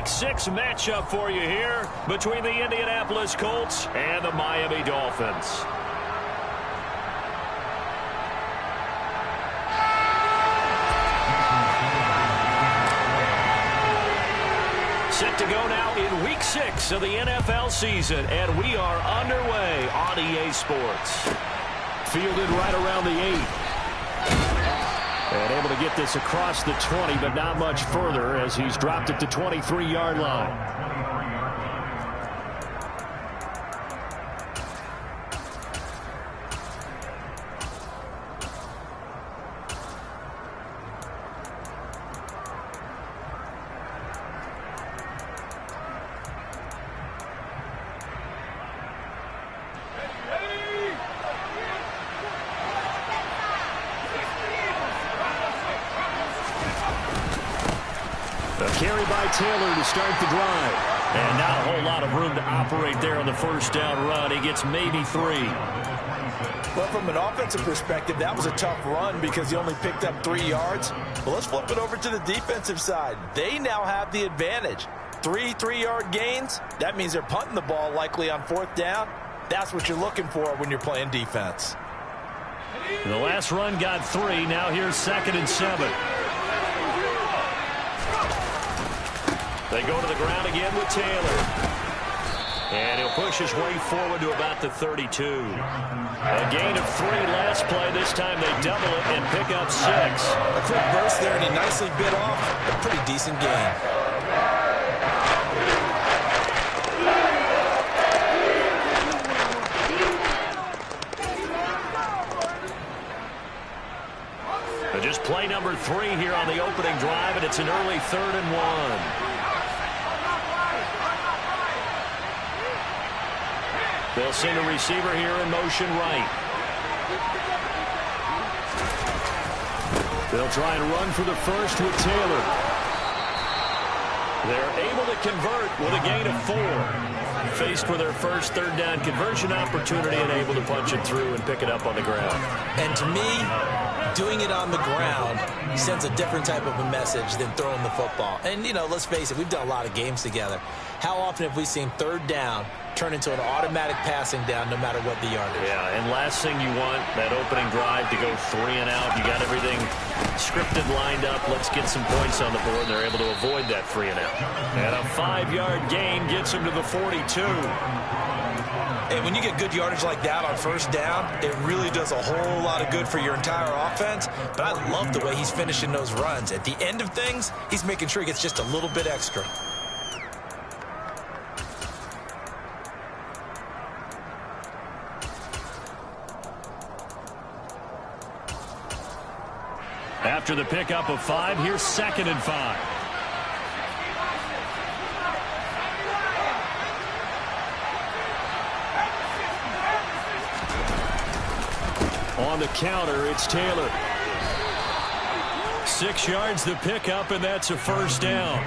Week 6 matchup for you here between the Indianapolis Colts and the Miami Dolphins. Set to go now in Week 6 of the NFL season, and we are underway on EA Sports. Fielded right around the 8. And able to get this across the 20, but not much further as he's dropped it to 23-yard line. Carry by Taylor to start the drive. And not a whole lot of room to operate there on the first down run. He gets maybe 3. Well, from an offensive perspective, that was a tough run because he only picked up 3 yards. But let's flip it over to the defensive side. They now have the advantage. 3 3-yard gains. That means they're punting the ball likely on 4th down. That's what you're looking for when you're playing defense. The last run got 3. Now here's 2nd and 7. They go to the ground again with Taylor. And he'll push his way forward to about the 32. A gain of 3 last play. This time they double it and pick up 6. A quick burst there, and he nicely bit off a pretty decent gain. Just play number 3 here on the opening drive, and it's an early 3rd and 1. They'll send a receiver here in motion right. They'll try and run for the first with Taylor. They're able to convert with a gain of 4. Faced with their first 3rd down conversion opportunity and able to punch it through and pick it up on the ground. And to me, doing it on the ground sends a different type of a message than throwing the football. And, you know, let's face it, we've done a lot of games together. How often have we seen 3rd down turn into an automatic passing down no matter what the yardage? Yeah, and last thing you want, that opening drive to go 3 and out. You got everything scripted, lined up. Let's get some points on the board. They're able to avoid that 3 and out. And a 5-yard gain gets him to the 42. And when you get good yardage like that on 1st down, it really does a whole lot of good for your entire offense. But I love the way he's finishing those runs. At the end of things, he's making sure he gets just a little bit extra. After the pickup of 5, here's 2nd and 5. On the counter, it's Taylor. 6 yards the pickup, and that's a 1st down.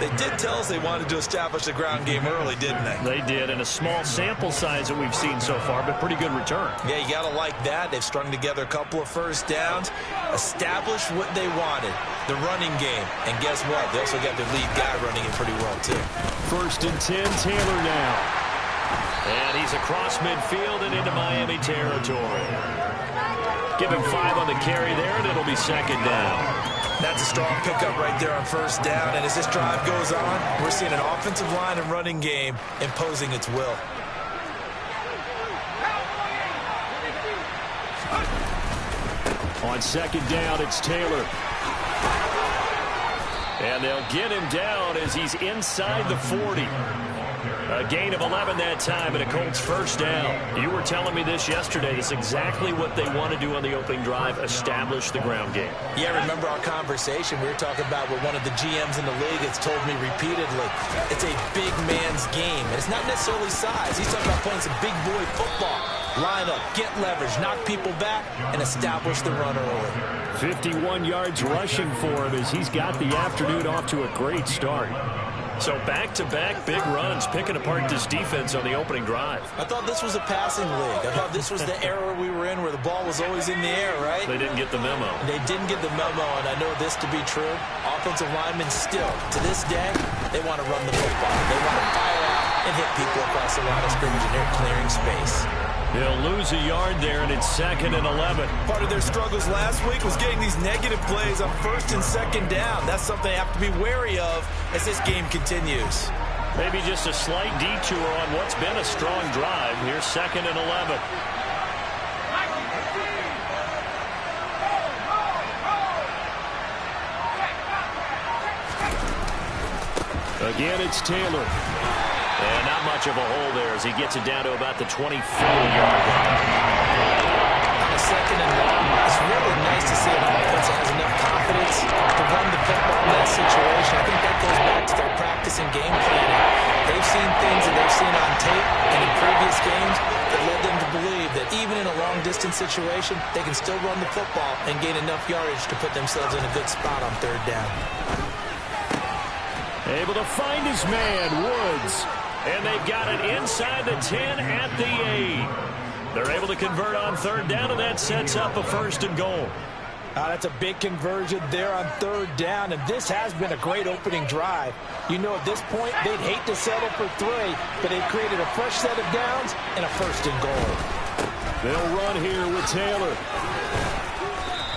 They did tell us they wanted to establish the ground game early, didn't they? They did, and a small sample size that we've seen so far, but pretty good return. Yeah, you got to like that. They've strung together a couple of 1st downs, established what they wanted, the running game. And guess what? They also got their lead guy running it pretty well, too. 1st and 10, Taylor now. And he's across midfield and into Miami territory. Give him 5 on the carry there, and it'll be 2nd down. That's a strong pickup right there on 1st down. And as this drive goes on, we're seeing an offensive line and running game imposing its will. On 2nd down, it's Taylor. And they'll get him down as he's inside the 40. A gain of 11 that time and a Colts 1st down. You were telling me this yesterday. This is exactly what they want to do on the opening drive, establish the ground game. Yeah, remember our conversation? We were talking about what one of the GMs in the league has told me repeatedly. It's a big man's game, and it's not necessarily size. He's talking about playing some big boy football. Line up, get leverage, knock people back, and establish the run early. 51 yards rushing for him as he's got the afternoon off to a great start. So back-to-back big runs, picking apart this defense on the opening drive. I thought this was a passing league. I thought this was the era we were in where the ball was always in the air, right? They didn't get the memo. They didn't get the memo, and I know this to be true. Offensive linemen still, to this day, they want to run the football. They want to fire out and hit people across the line of scrimmage, and they're clearing space. They'll lose a yard there, and it's 2nd and 11. Part of their struggles last week was getting these negative plays on 1st and 2nd down. That's something they have to be wary of as this game continues. Maybe just a slight detour on what's been a strong drive. Here's 2nd and 11. Again, it's Taylor. And not much of a hole there as he gets it down to about the 24-yard line. On a 2nd and 1, it's really nice to see an offense that has enough confidence to run the football in that situation. I think that goes back to their practice and game planning. They've seen things that they've seen on tape and in previous games that led them to believe that even in a long-distance situation, they can still run the football and gain enough yardage to put themselves in a good spot on 3rd down. Able to find his man, Woods. And they've got it inside the 10 at the 8. They're able to convert on 3rd down, and that sets up a 1st and goal. That's a big conversion there on 3rd down, and this has been a great opening drive. You know, at this point, they'd hate to settle for 3, but they've created a fresh set of downs and a 1st and goal. They'll run here with Taylor.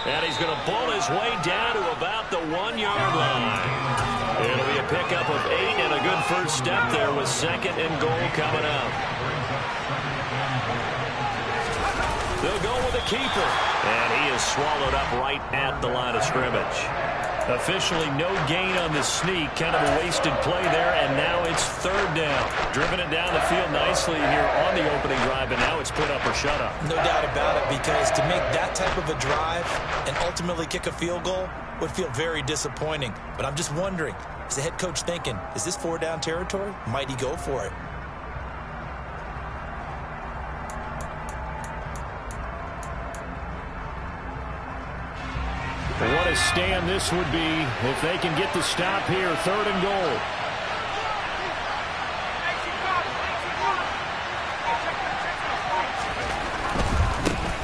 And he's going to bull his way down to about the 1-yard line. It'll be a pickup of 8 and a good first step there with 2nd and goal coming up. They'll go with the keeper. And he is swallowed up right at the line of scrimmage. Officially no gain on the sneak. Kind of a wasted play there, and now it's 3rd down. Driven it down the field nicely here on the opening drive, and now it's put up or shut up. No doubt about it, because to make that type of a drive and ultimately kick a field goal would feel very disappointing. But I'm just wondering, is the head coach thinking, is this 4-down territory? Might he go for it? What a stand this would be if they can get the stop here. 3rd and goal.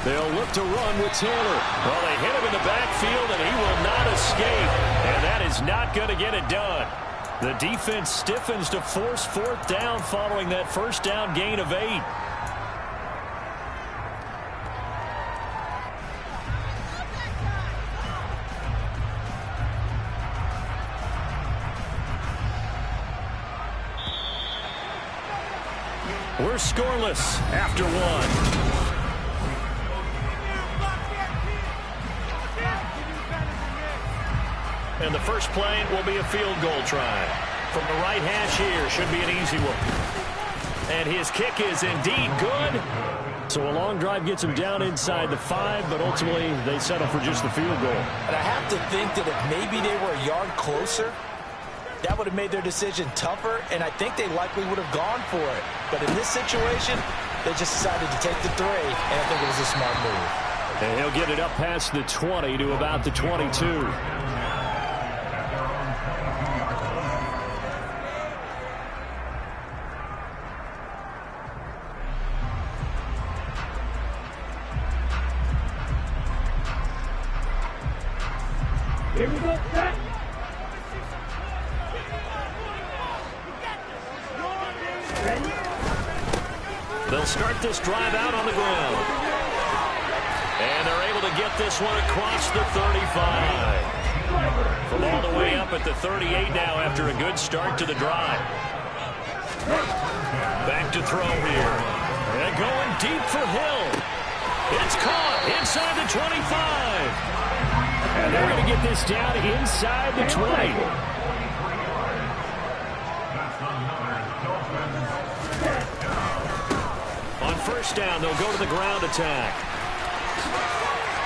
They'll look to run with Taylor. Well, they hit him in the backfield, and he will not escape. And that is not going to get it done. The defense stiffens to force 4th down following that 1st down gain of 8. We're scoreless after 1. And the first play will be a field goal try. From the right hash here, should be an easy one. And his kick is indeed good. So a long drive gets him down inside the 5, but ultimately they settle for just the field goal. And I have to think that if maybe they were a yard closer, that would have made their decision tougher, and I think they likely would have gone for it. But in this situation, they just decided to take the 3, and I think it was a smart move. And he'll get it up past the 20 to about the 22. Here we go, set. They'll start this drive out on the ground. And they're able to get this one across the 35. From all the way up at the 38 now after a good start to the drive. Back to throw here. And going deep for Hill. It's caught inside the 25. And they're going to get this down inside the 20. On 1st down, they'll go to the ground attack.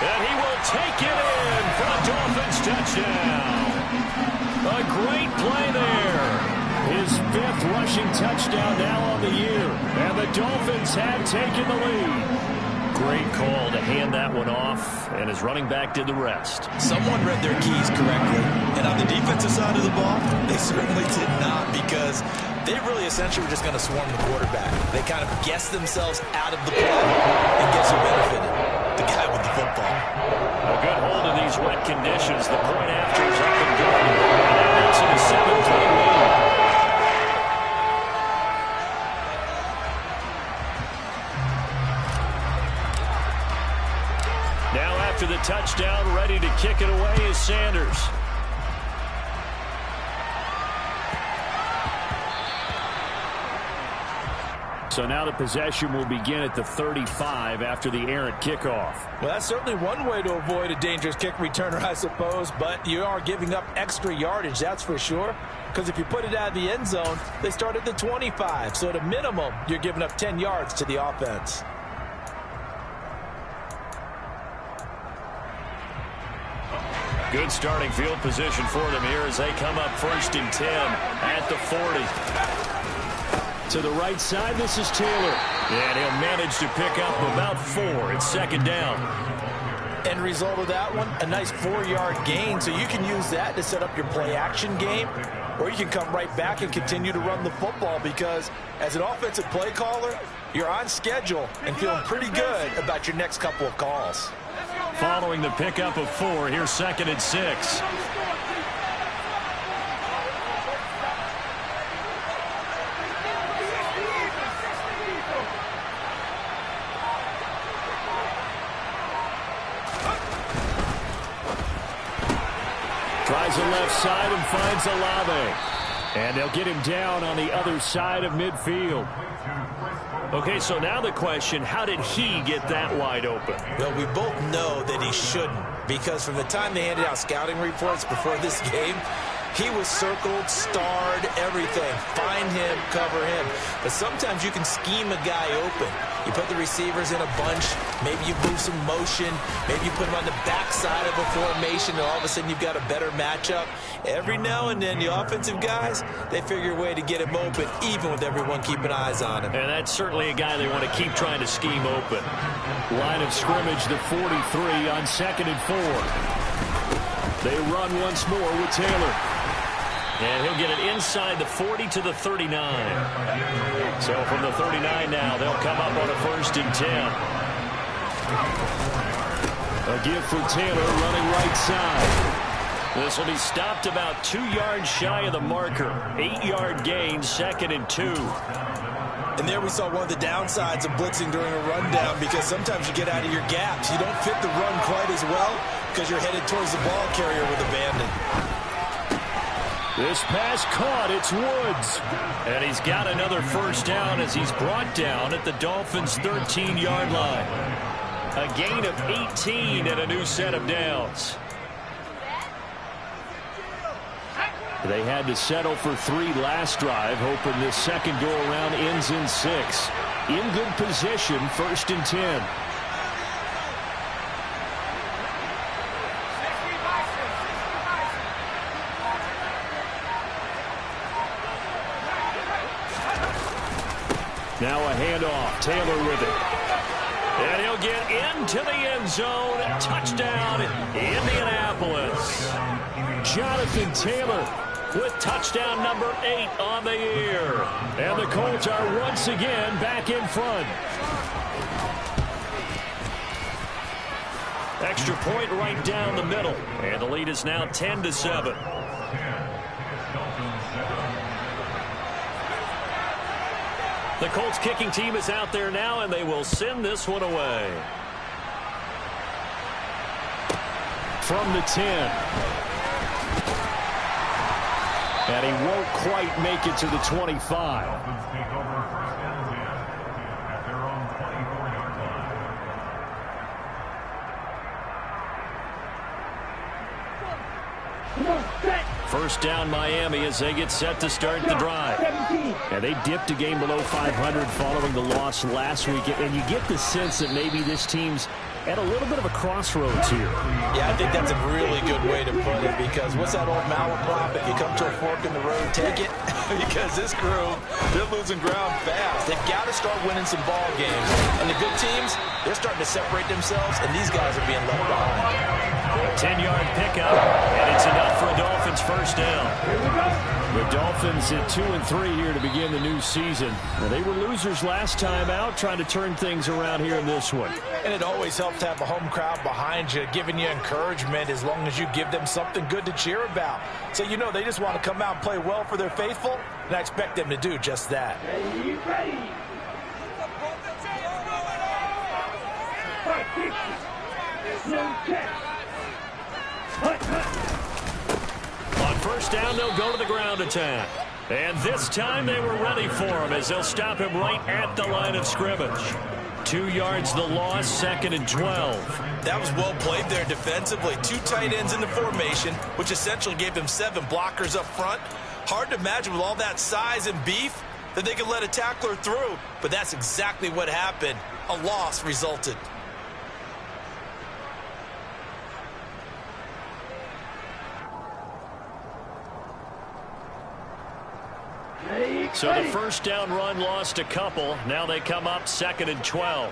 And he will take it in for a Dolphins touchdown. A great play there. His 5th rushing touchdown now on the year. And the Dolphins have taken the lead. Great call to hand that one off, and his running back did the rest. Someone read their keys correctly. And on the defensive side of the ball, they certainly did not, because they really essentially were just going to swarm the quarterback. They kind of guessed themselves out of the play, and guess who benefited? The guy with the football. A good hold in these wet conditions. The point after is up and good. And that makes it a 7-point lead. Now after the touchdown, ready to kick it away is Sanders. So now the possession will begin at the 35 after the errant kickoff. Well, that's certainly one way to avoid a dangerous kick returner, I suppose, but you are giving up extra yardage, that's for sure. Because if you put it out of the end zone, they start at the 25. So at a minimum, you're giving up 10 yards to the offense. Good starting field position for them here as they come up 1st and 10 at the 40. To the right side, this is Taylor. And he'll manage to pick up about 4. It's 2nd down. End result of that one, a nice 4-yard gain. So you can use that to set up your play-action game, or you can come right back and continue to run the football, because as an offensive play caller, you're on schedule and feeling pretty good about your next couple of calls. Following the pickup of 4, here's 2nd and 6. Tries the left side and finds Olave. And they'll get him down on the other side of midfield. Okay, so now the question, how did he get that wide open? Well, we both know that he shouldn't, because from the time they handed out scouting reports before this game, he was circled, starred, everything. Find him, cover him. But sometimes you can scheme a guy open. You put the receivers in a bunch. Maybe you move some motion. Maybe you put them on the backside of a formation, and all of a sudden you've got a better matchup. Every now and then, the offensive guys, they figure a way to get him open, even with everyone keeping eyes on him. And that's certainly a guy they want to keep trying to scheme open. Line of scrimmage, the 43 on 2nd and 4. They run once more with Taylor. And he'll get it inside the 40 to the 39. So from the 39 now, they'll come up on a 1st and 10. A give for Taylor running right side. This will be stopped about 2 yards shy of the marker. 8-yard gain, 2nd and 2. And there we saw one of the downsides of blitzing during a rundown, because sometimes you get out of your gaps. You don't fit the run quite as well because you're headed towards the ball carrier with abandon. This pass caught. It's Woods. And he's got another 1st down as he's brought down at the Dolphins' 13-yard line. A gain of 18 and a new set of downs. They had to settle for 3 last drive, hoping this second go-around ends in 6. In good position, 1st and 10. Now a handoff. Taylor with it. And he'll get into the end zone. Touchdown, Indianapolis. Jonathan Taylor with touchdown number 8 on the year. And the Colts are once again back in front. Extra point right down the middle. And the lead is now 10-7. The Colts kicking team is out there now, and they will send this one away. From the 10. And he won't quite make it to the 25. First down Miami as they get set to start the drive. And they dipped a game below 500 following the loss last week. And you get the sense that maybe this team's at a little bit of a crossroads here. Yeah, I think that's a really good way to put it, because what's that old malaprop? If you come to a fork in the road, take it. Because this crew, they're losing ground fast. They've got to start winning some ball games. And the good teams, they're starting to separate themselves, and these guys are being left behind. 10-yard pickup, and it's enough for a Dolphins first down. The Dolphins at 2-3 here to begin the new season. Well, they were losers last time out, trying to turn things around here in this one. And it always helps to have a home crowd behind you, giving you encouragement as long as you give them something good to cheer about. So you know they just want to come out and play well for their faithful, and I expect them to do just that. Ready. On first down, they'll go to the ground attack. And this time they were ready for him as they'll stop him right at the line of scrimmage. 2 yards the loss, 2nd and 12. That was well played there defensively. 2 tight ends in the formation, which essentially gave them 7 blockers up front. Hard to imagine with all that size and beef that they could let a tackler through, but that's exactly what happened. A loss resulted. So the first down run lost a couple. Now they come up 2nd and 12.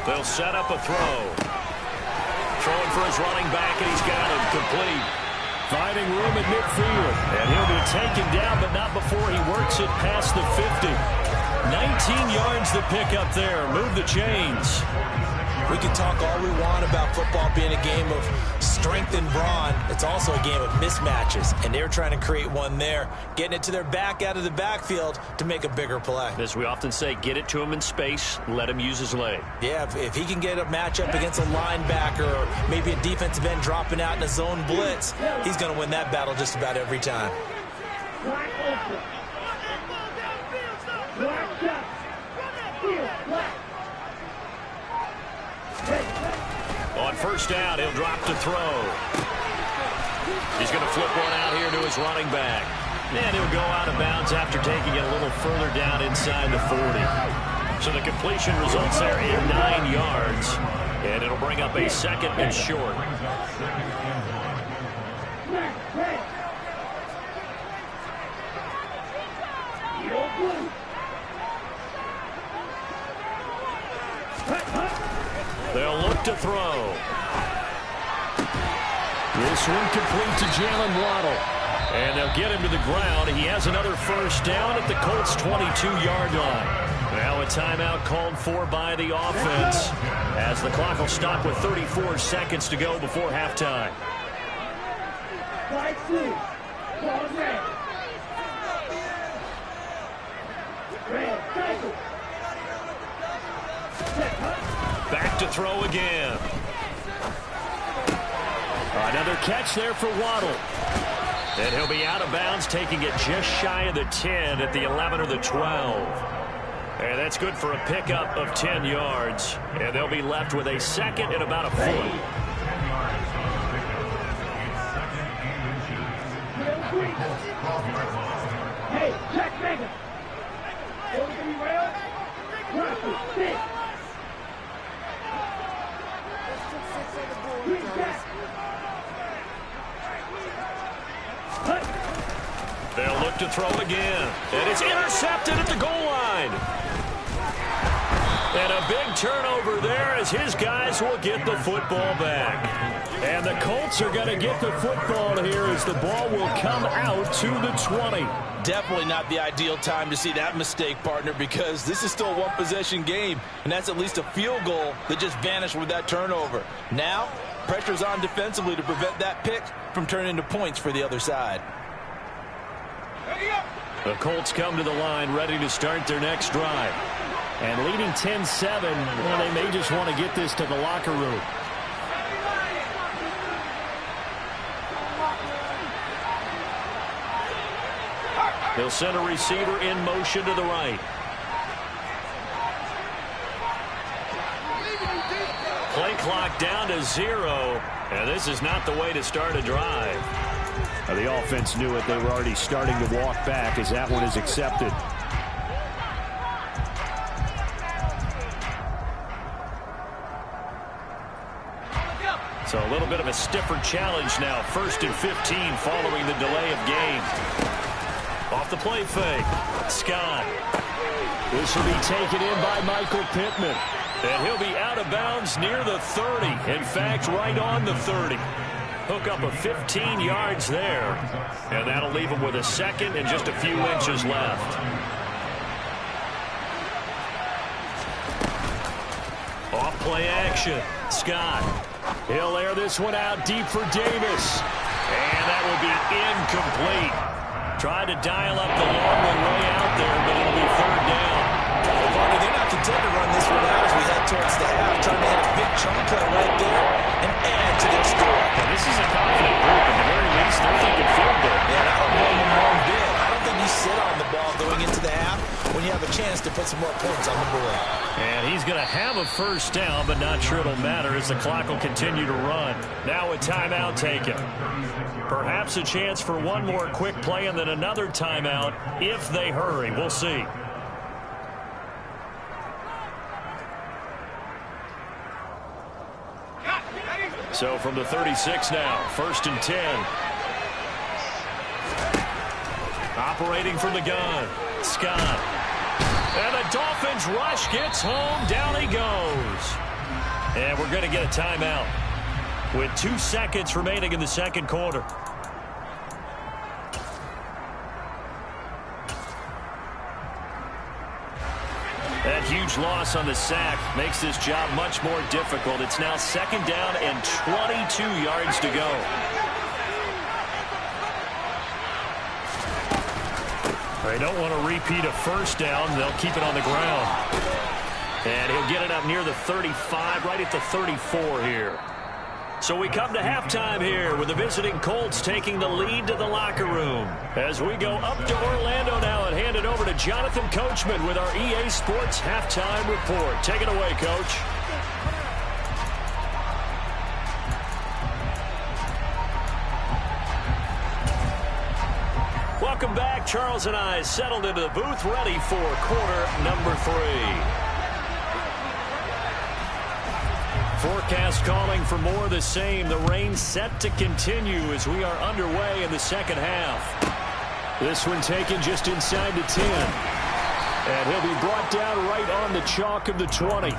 They'll set up a throw. Throwing for his running back, and he's got him complete. Finding room at midfield. And he'll be taken down, but not before he works it past the 50. 19 yards the pickup there. Move the chains. We can talk all we want about football being a game of strength and brawn. It's also a game of mismatches, and they're trying to create one there, getting it to their back out of the backfield to make a bigger play. As we often say, get it to him in space, let him use his leg. Yeah, if he can get a matchup against a linebacker or maybe a defensive end dropping out in a zone blitz, he's going to win that battle just about every time. On first down, he'll drop to throw. He's going to flip one out here to his running back. And he'll go out of bounds after taking it a little further down inside the 40. So the completion results there in 9 yards. And it'll bring up a 2nd and short. They'll look to throw. This one complete to Jalen Waddle. And they'll get him to the ground. He has another first down at the Colts' 22-yard line. Now a timeout called for by the offense as the clock will stop with 34 seconds to go before halftime. Back to throw again. Another catch there for Waddle. And he'll be out of bounds, taking it just shy of the 10 at the 11 or the 12. And that's good for a pickup of 10 yards. And they'll be left with a 2nd and about a foot. Hey, Jack Megan. They'll look to throw again. And it's intercepted at the goal line. And a big turnover there as his guys will get the football back. And the Colts are going to get the football here as the ball will come out to the 20. Definitely not the ideal time to see that mistake, partner, because this is still a one-possession game, and that's at least a field goal that just vanished with that turnover. Now, pressure's on defensively to prevent that pick from turning into points for the other side. The Colts come to the line ready to start their next drive. And leading 10-7, well, they may just want to get this to the locker room. They'll send a receiver in motion to the right. Play clock down down to 0, and this is not the way to start a drive. The offense knew it. They were already starting to walk back as that one is accepted. So a little bit of a stiffer challenge now. 1st and 15 following the delay of game. Off the play fake. Scott. This will be taken in by Michael Pittman. And he'll be out of bounds near the 30. In fact, right on the 30. Hook up of 15 yards there. And that'll leave him with a second and just a few inches left. Off play action. Scott. He'll air this one out deep for Davis. And that will be incomplete. Tried to dial up the long one way out there, but it'll be 3rd down. Well, they're not content to run this one out as we head towards the half. Trying to hit a big chunk play right there and add to their score. And this is a confident group. At the very least, they're thinking field goal. Yeah, I don't blame them one bit. I don't think you sit on the ball going into the half when you have a chance to put some more points on the board. And he's going to have a 1st down, but not sure it'll matter as the clock will continue to run. Now a timeout taken. Perhaps a chance for one more quick play and then another timeout if they hurry. We'll see. So from the 36 now, 1st and 10. Operating from the gun, Scott. And the Dolphins rush gets home. Down he goes. And we're going to get a timeout with 2 seconds remaining in the second quarter. That huge loss on the sack makes this job much more difficult. It's now 2nd down and 22 yards to go. They don't want to repeat a 1st down. They'll keep it on the ground. And he'll get it up near the 35, right at the 34 here. So we come to halftime here with the visiting Colts taking the lead to the locker room. As we go up to Orlando now and hand it over to Jonathan Coachman with our EA Sports Halftime Report. Take it away, Coach. Welcome back. Charles and I settled into the booth, ready for quarter number 3. Forecast calling for more of the same. The rain set to continue as we are underway in the second half. This one taken just inside the 10. And he'll be brought down right on the chalk of the 20.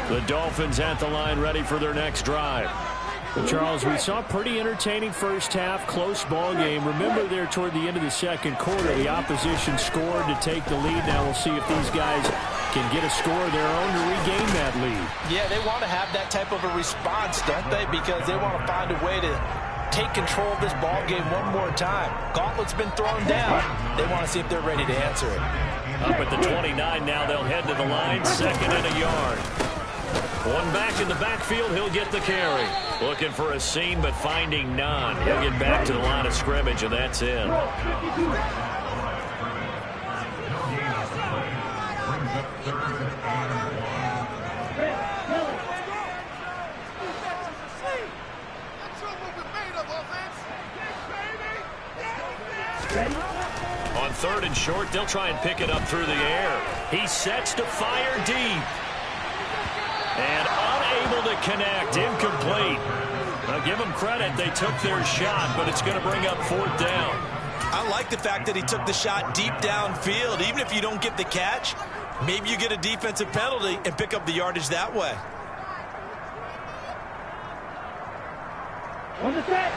The Dolphins at the line ready for their next drive. But Charles, we saw a pretty entertaining first half, close ball game. Remember there toward the end of the second quarter, the opposition scored to take the lead. Now we'll see if these guys can get a score of their own to regain that lead. Yeah, they want to have that type of a response, don't they? Because they want to find a way to take control of this ball game one more time. Gauntlet's been thrown down. They want to see if they're ready to answer it. Up at the 29 now, they'll head to the line, 2nd and a yard. One back in the backfield, he'll get the carry. Looking for a seam, but finding none. He'll get back to the line of scrimmage, and that's in. On 3rd and short, they'll try and pick it up through the air. He sets to fire deep. And unable to connect, incomplete. Now give them credit, they took their shot, but it's going to bring up 4th down. I like the fact that he took the shot deep downfield. Even if you don't get the catch, maybe you get a defensive penalty and pick up the yardage that way. On the set.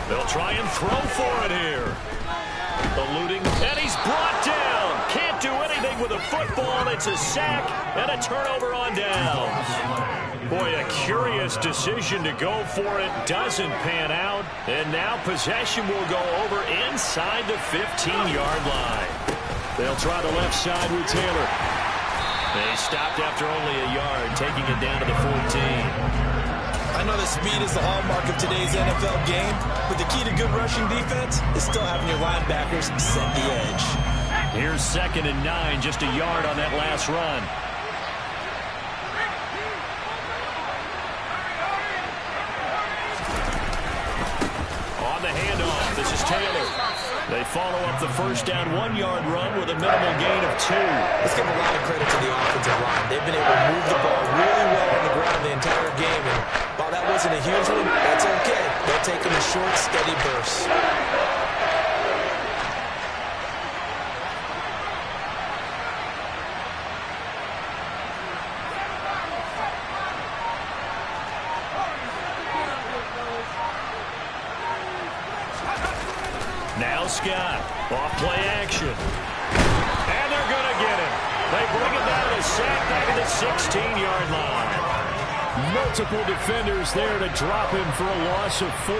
They'll try and throw for it here. Eluding, and he's brought down. Can't do anything with the football. It's a sack and a turnover on downs. Boy, a curious decision to go for it. Doesn't pan out. And now possession will go over inside the 15-yard line. They'll try the left side with Taylor. They stopped after only a yard, taking it down to the 14. I know that speed is the hallmark of today's NFL game, but the key to good rushing defense is still having your linebackers set the edge. Here's 2nd and 9, just a yard on that last run. On the handoff, this is Taylor. They follow up the first down 1-yard run with a minimal gain of 2. Let's give a lot of credit to the offensive line. They've been able to move the ball really well on the ground the entire game, and while that wasn't a huge one, that's okay. They'll take them in short, steady bursts. Now Scott, off play action. And they're going to get him. They bring it down to sack back at the 16-yard line. Multiple defenders there to drop him for a loss of 4.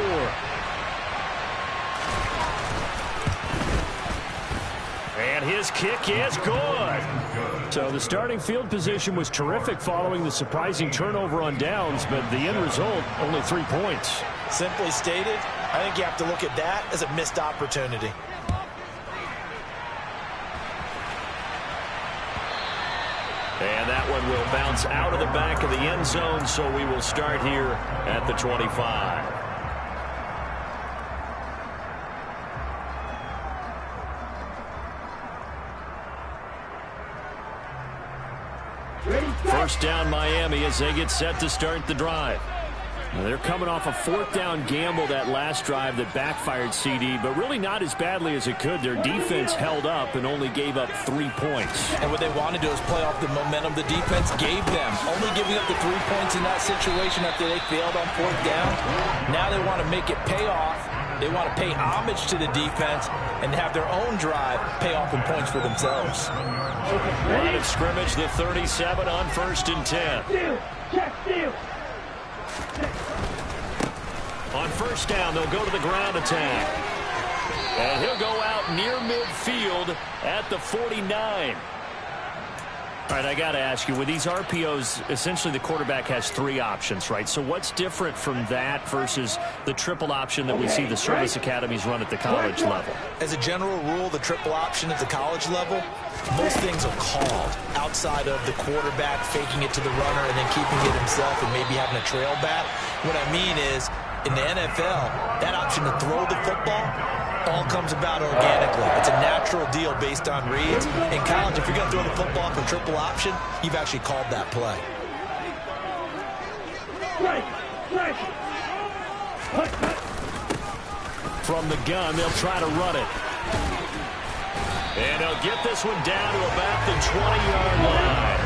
And his kick is good. So the starting field position was terrific following the surprising turnover on downs, but the end result, only 3 points. Simply stated, I think you have to look at that as a missed opportunity. And that one will bounce out of the back of the end zone, so we will start here at the 25. First down Miami as they get set to start the drive. They're coming off a 4th down gamble that last drive that backfired CD, but really not as badly as it could. Their defense held up and only gave up 3 points. And what they want to do is play off the momentum the defense gave them. Only giving up the 3 points in that situation after they failed on 4th down. Now they want to make it pay off. They want to pay homage to the defense and have their own drive pay off in points for themselves. Line of scrimmage, the 37 on 1st and 10. Steal. Check steal. On 1st down, they'll go to the ground attack. And he'll go out near midfield at the 49. All right, I got to ask you, with these RPOs, essentially the quarterback has 3 options, right? So what's different from that versus the triple option that we see the service academies run at the college level? As a general rule, the triple option at the college level, most things are called outside of the quarterback faking it to the runner and then keeping it himself and maybe having a trail back. What I mean is, in the NFL, that option to throw the football all comes about organically. It's a natural deal based on reads. In college, if you're going to throw the football for triple option, you've actually called that play. From the gun, they'll try to run it. And he'll get this one down to about the 20-yard line.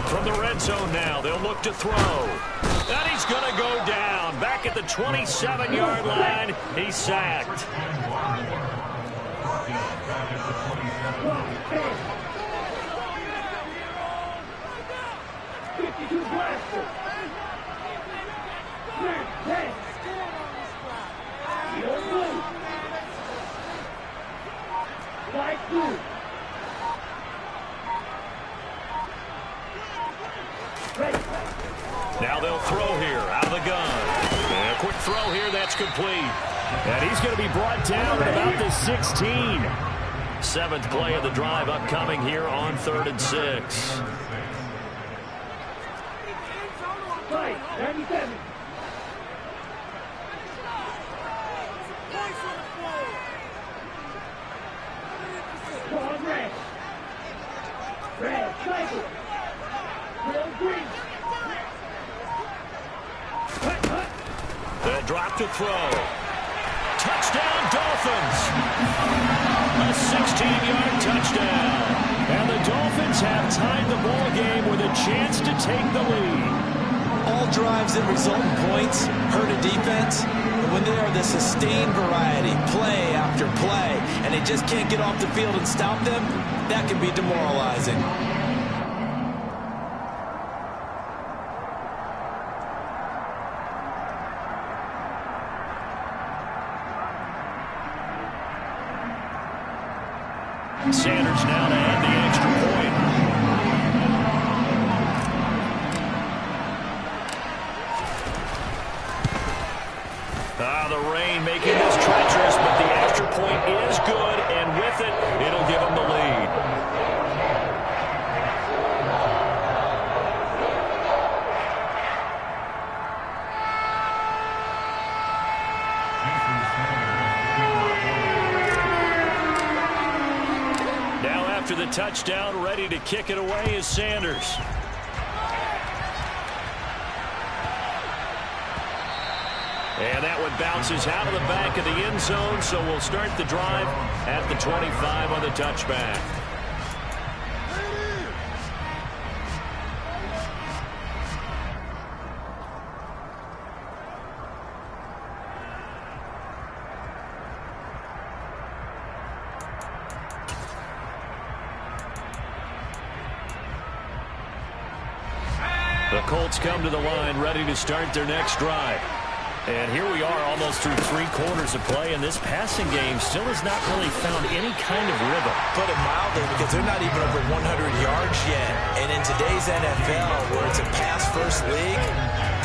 From the red zone now, they'll look to throw. And he's going to go down. Back at the 27-yard line, he's sacked. Now they'll throw here out of the gun. And a quick throw here, that's complete. And he's going to be brought down at about the 16. 7th play of the drive upcoming here on 3rd and 6. Right, 97. Come red. Red, cycle. Real green. They'll drop to throw. Touchdown, Dolphins. A 16-yard touchdown. And the Dolphins have tied the ball game with a chance to take the lead. All drives that result in points hurt a defense. when they are the sustained variety, play after play, and they just can't get off the field and stop them, that can be demoralizing. Sanders now to add the extra point. The rain making this treacherous, but the extra point is good, and with it, it'll give them the lead. Now after the touchdown, ready to kick it away is Sanders. And that one bounces out of the back of the end zone, so we'll start the drive at the 25 on the touchback. The Colts come to the line, ready to start their next drive. And here we are almost through 3 quarters of play, and this passing game still has not really found any kind of rhythm. Put it mildly, because they're not even over 100 yards yet. And in today's NFL, where it's a pass-first league,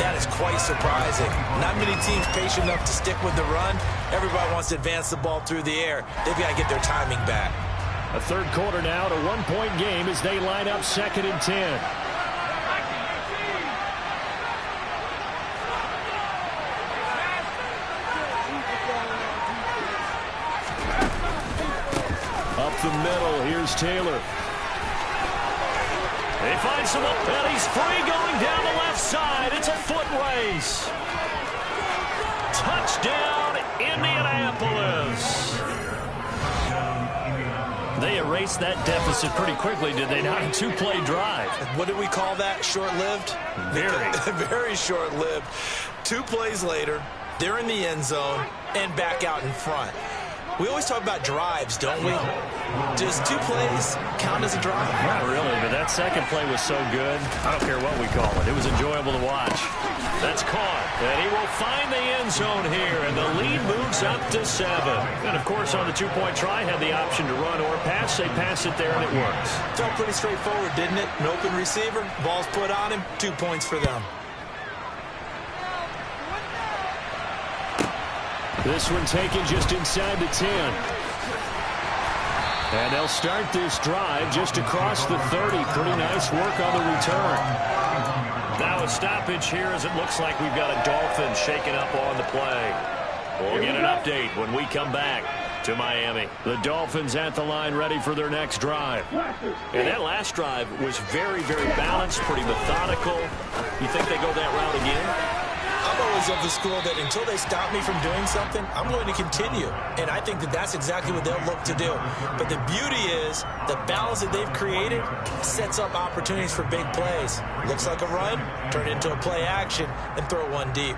that is quite surprising. Not many teams patient enough to stick with the run. Everybody wants to advance the ball through the air. They've got to get their timing back. A third quarter now, a 1-point game as they line up 2nd and 10. The middle, here's Taylor. They find someone, and he's free going down the left side. It's a foot race. Touchdown, Indianapolis. They erased that deficit pretty quickly, did they not? A 2-play drive. What did we call that? Short-lived? Very. Very short-lived. 2 plays later, they're in the end zone and back out in front. We always talk about drives, don't we? Does 2 plays count as a drive? Not really, but that second play was so good. I don't care what we call it. It was enjoyable to watch. That's caught, and he will find the end zone here, and the lead moves up to 7. And, of course, on the 2-point try, had the option to run or pass. They pass it there, and it works. Felt pretty straightforward, didn't it? An open receiver, ball's put on him, 2 points for them. This one taken just inside the 10. And they'll start this drive just across the 30. Pretty nice work on the return. Now a stoppage here as it looks like we've got a Dolphin shaking up on the play. We'll get an update when we come back to Miami. The Dolphins at the line ready for their next drive. And that last drive was very, very balanced, pretty methodical. You think they go that route again? I'm always of the school that until they stop me from doing something, I'm going to continue. And I think that that's exactly what they'll look to do. But the beauty is the balance that they've created sets up opportunities for big plays. Looks like a run, turn it into a play action, and throw one deep.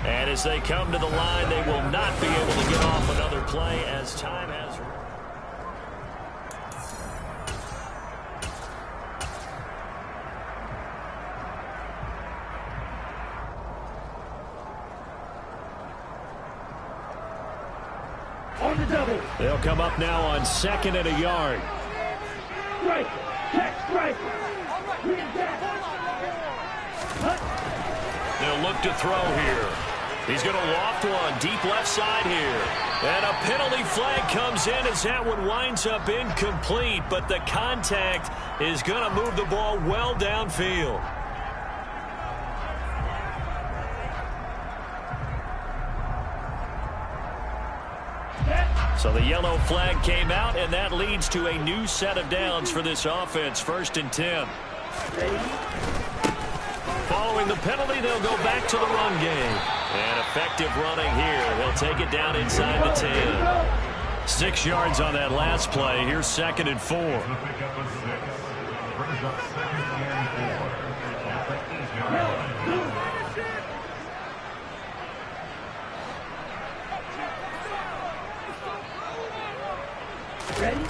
And as they come to the line, they will not be able to get off another play as time has... On the double. They'll come up now on 2nd and a yard. Strike. Catch strike. They'll look to throw here. He's going to loft one deep left side here. And a penalty flag comes in as that one winds up incomplete. But the contact is going to move the ball well downfield. So the yellow flag came out, and that leads to a new set of downs for this offense. 1st and 10. Following the penalty, they'll go back to the run game. And effective running here. They'll take it down inside the 10. 6 yards on that last play. Here's 2nd and 4. Ready?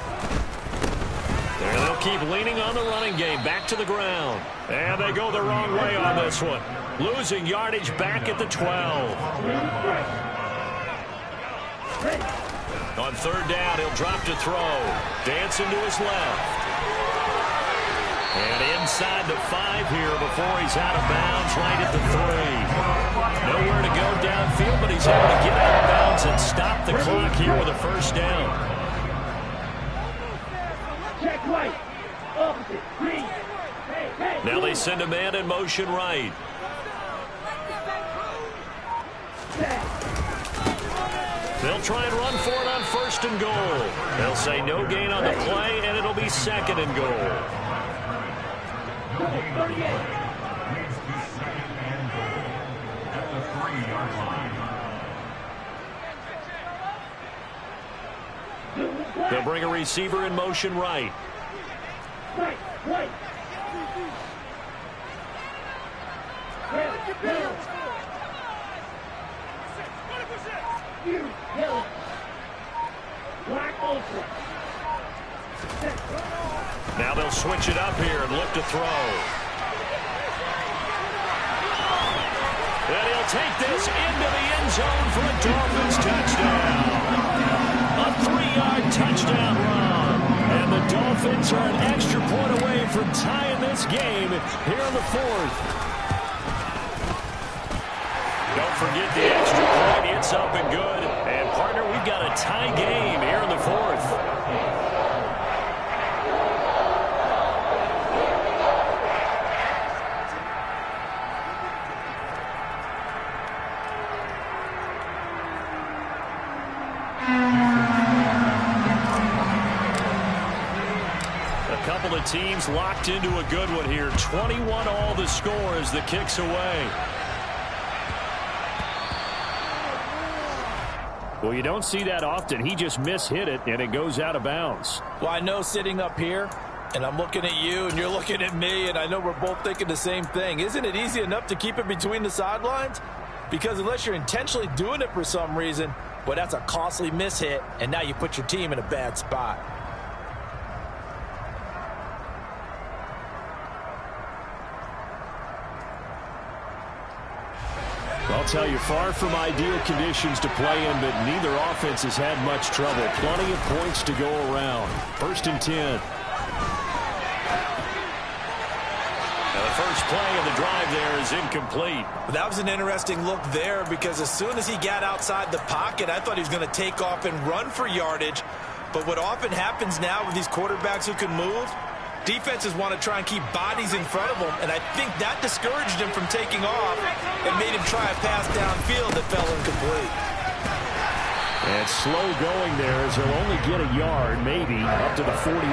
There they'll keep leaning on the running game. Back to the ground. And they go the wrong way on this one. Losing yardage back at the 12. On 3rd down, he'll drop to throw. Dancing to his left. And inside the 5 here before he's out of bounds right at the 3. Nowhere to go downfield, but he's able to get out of bounds and stop the clock here with a 1st down. Check right. Opposite. Green. Hey. Now they send a man in motion right. They'll try and run for it on 1st and goal. They'll say no gain on the play, and it'll be 2nd and goal. 38. They'll bring a receiver in motion right. Right. Black ultra. Now they'll switch it up here and look to throw. And he'll take this into the end zone for a Dolphins touchdown. A 3-yard touchdown run. And the Dolphins are an extra point away from tying this game here in the 4th. Don't forget the extra point. It's up and good. And, partner, we've got a tie game here in the 4th. A couple of teams locked into a good one here. 21 all the score as the kick's away. Well, you don't see that often. He just mishit it, and it goes out of bounds. Well, I know sitting up here, and I'm looking at you, and you're looking at me, and I know we're both thinking the same thing. Isn't it easy enough to keep it between the sidelines? Because unless you're intentionally doing it for some reason, well, that's a costly mishit, and now you put your team in a bad spot. I'll tell you, far from ideal conditions to play in, but neither offense has had much trouble. Plenty of points to go around. 1st and 10. Now the first play of the drive there is incomplete. That was an interesting look there because as soon as he got outside the pocket, I thought he was going to take off and run for yardage. But what often happens now with these quarterbacks who can move, defenses want to try and keep bodies in front of them, and I think that discouraged him from taking off and made him try a pass downfield that fell incomplete. And slow going there as he'll only get a yard, maybe, up to the 41.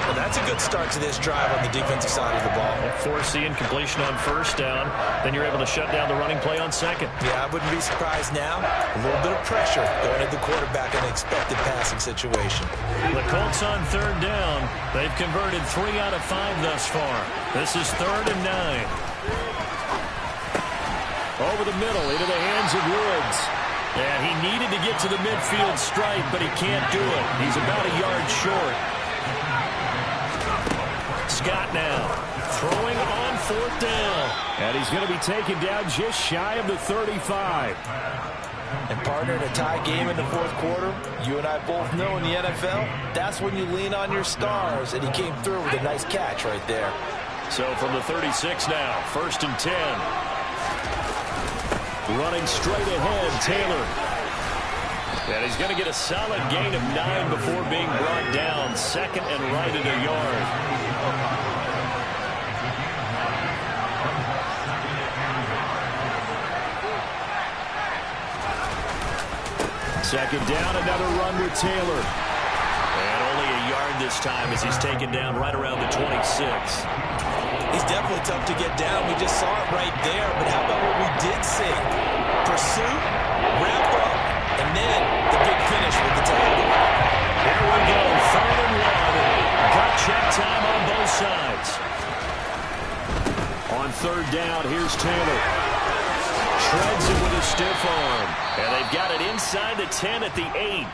Well, that's a good start to this drive on the defensive side of the ball. Force the incompletion on 1st down. Then you're able to shut down the running play on 2nd. Yeah, I wouldn't be surprised now. A little bit of pressure going at the quarterback in an expected passing situation. The Colts on 3rd down. They've converted 3 out of 5 thus far. This is 3rd and 9. Over the middle, into the hands of Woods. And he needed to get to the midfield stripe, but he can't do it. He's about a yard short. Scott now throwing on 4th down. And he's going to be taken down just shy of the 35. And partner, in a tie game in the 4th quarter, you and I both know in the NFL, that's when you lean on your stars, and he came through with a nice catch right there. So from the 36 now, 1st and 10. Running straight ahead, Taylor. And he's going to get a solid gain of 9 before being brought down. 2nd and right at a yard. 2nd down, another run with Taylor. And only a yard this time as he's taken down right around the 26. He's definitely tough to get down. We just saw it right there. But how about what we did see? Pursuit, wrap up, and then the big finish with the tackle. Here we go, 3rd and 1. Got check time on both sides. On 3rd down, here's Taylor. Shreds it with a stiff arm. And they've got it inside the 10 at the 8.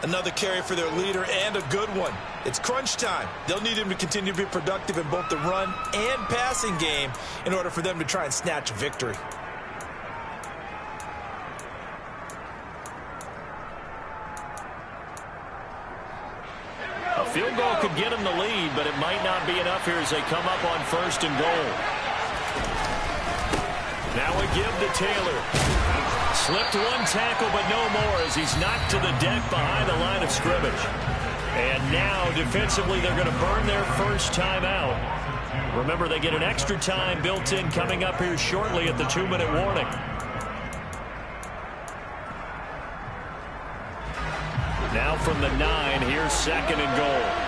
Another carry for their leader, and a good one. It's crunch time. They'll need him to continue to be productive in both the run and passing game in order for them to try and snatch a victory. A field goal could get them the lead, but it might not be enough here as they come up on 1st and goal. Now a give to Taylor. Slipped one tackle, but no more as he's knocked to the deck behind the line of scrimmage. And now, defensively, they're going to burn their first time out. Remember, they get an extra time built in coming up here shortly at the 2-minute warning. Now from the 9, here's 2nd and goal.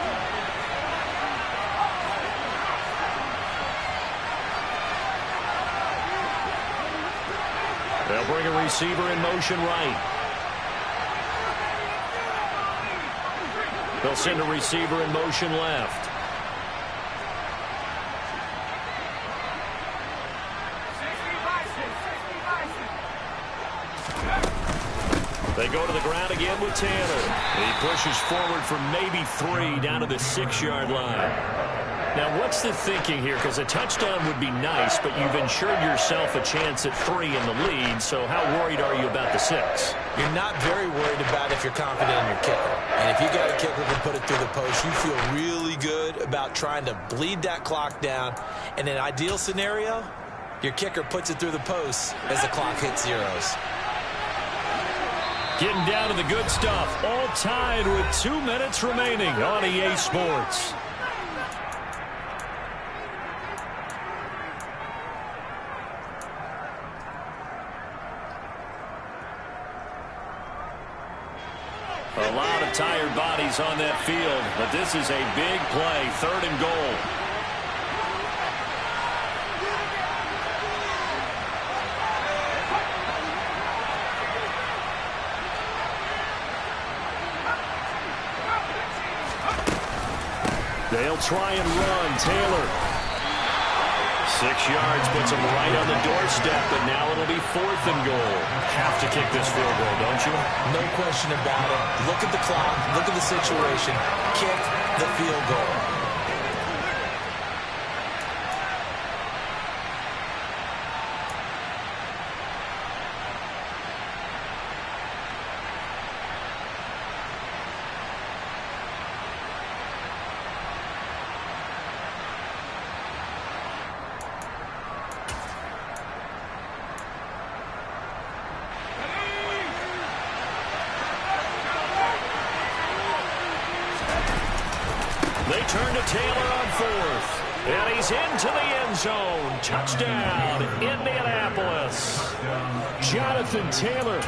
They'll bring a receiver in motion right. They'll send a receiver in motion left. They go to the ground again with Taylor. He pushes forward for maybe 3 down to the 6-yard line. Now, what's the thinking here? Because a touchdown would be nice, but you've ensured yourself a chance at 3 in the lead, so how worried are you about the 6? You're not very worried about if you're confident in your kicker. And if you got a kicker who can put it through the post, you feel really good about trying to bleed that clock down. In an ideal scenario, your kicker puts it through the post as the clock hits zeros. Getting down to the good stuff, all tied with 2 minutes remaining on EA Sports. A lot of tired bodies on that field, but this is a big play, 3rd and goal. They'll try and run. Taylor. 6 yards puts him right on the doorstep, but now it'll be 4th and goal. Have to kick this field goal, don't you? No question about it. Look at the clock. Look at the situation. Kick the field goal. They turn to Taylor on 4th. And he's into the end zone. Touchdown, Indianapolis. Jonathan Taylor.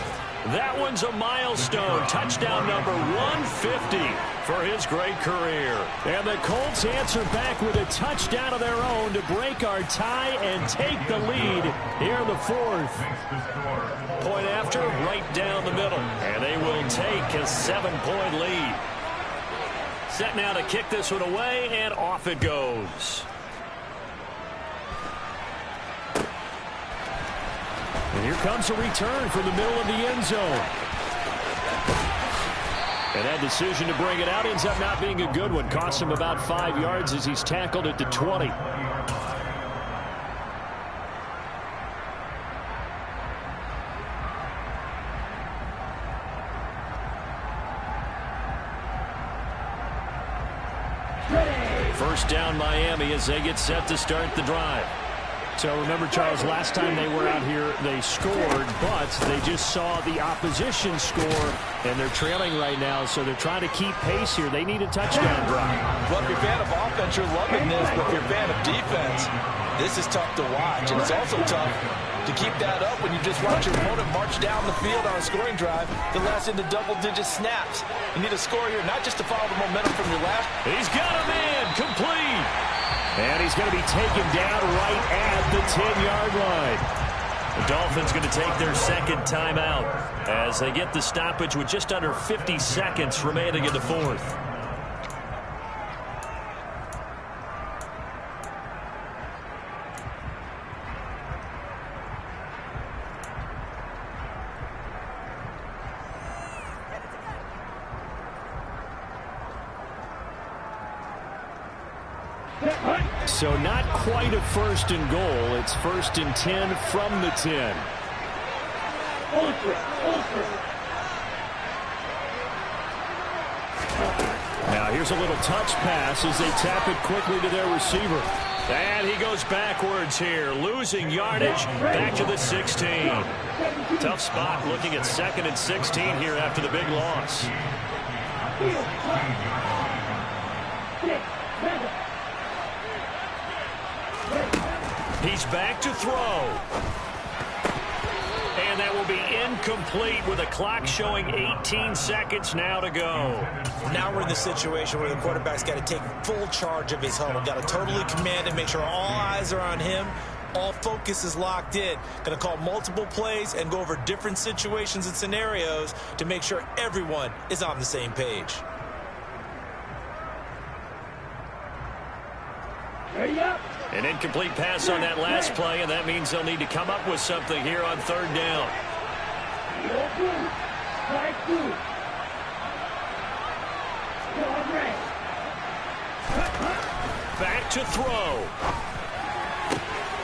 That one's a milestone. Touchdown number 150 for his great career. And the Colts answer back with a touchdown of their own to break our tie and take the lead here in the 4th. Point after, right down the middle. And they will take a 7-point lead. Set now to kick this one away, and off it goes. And here comes a return from the middle of the end zone. And that decision to bring it out ends up not being a good one. Costs him about 5 yards as he's tackled at the 20. First down Miami as they get set to start the drive. So remember, Charles, last time they were out here, they scored, but they just saw the opposition score, and they're trailing right now, so they're trying to keep pace here. They need a touchdown drive. Well, if you're a fan of offense, you're loving this, but if you're a fan of defense, this is tough to watch, and it's also tough to keep that up when you just watch your opponent march down the field on a scoring drive that lasts into double-digit snaps. You need a score here, not just to follow the momentum from your last. He's got a man, complete. And he's going to be taken down right at the 10-yard line. The Dolphins going to take their second timeout as they get the stoppage with just under 50 seconds remaining in the fourth. So not quite a first and goal. It's first and 10 from the 10. Now here's a little touch pass as they tap it quickly to their receiver. And he goes backwards here, losing yardage back to the 16. Tough spot looking at second and 16 here after the big loss. He's back to throw. And that will be incomplete with the clock showing 18 seconds now to go. Now we're in the situation where the quarterback's got to take full charge of his huddle. Got to totally command and make sure all eyes are on him. All focus is locked in. Going to call multiple plays and go over different situations and scenarios to make sure everyone is on the same page. Ready up. An incomplete pass on that last play, and that means they'll need to come up with something here on third down. Back to throw.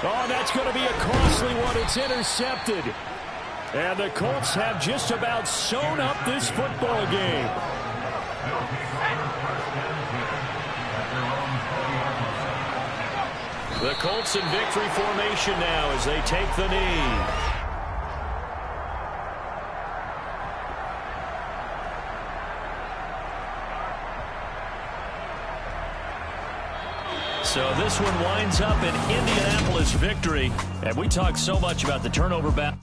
Oh, that's going to be a costly one. It's intercepted. And the Colts have just about sewn up this football game. The Colts in victory formation now as they take the knee. So this one winds up an Indianapolis victory. And we talk so much about the turnover battle.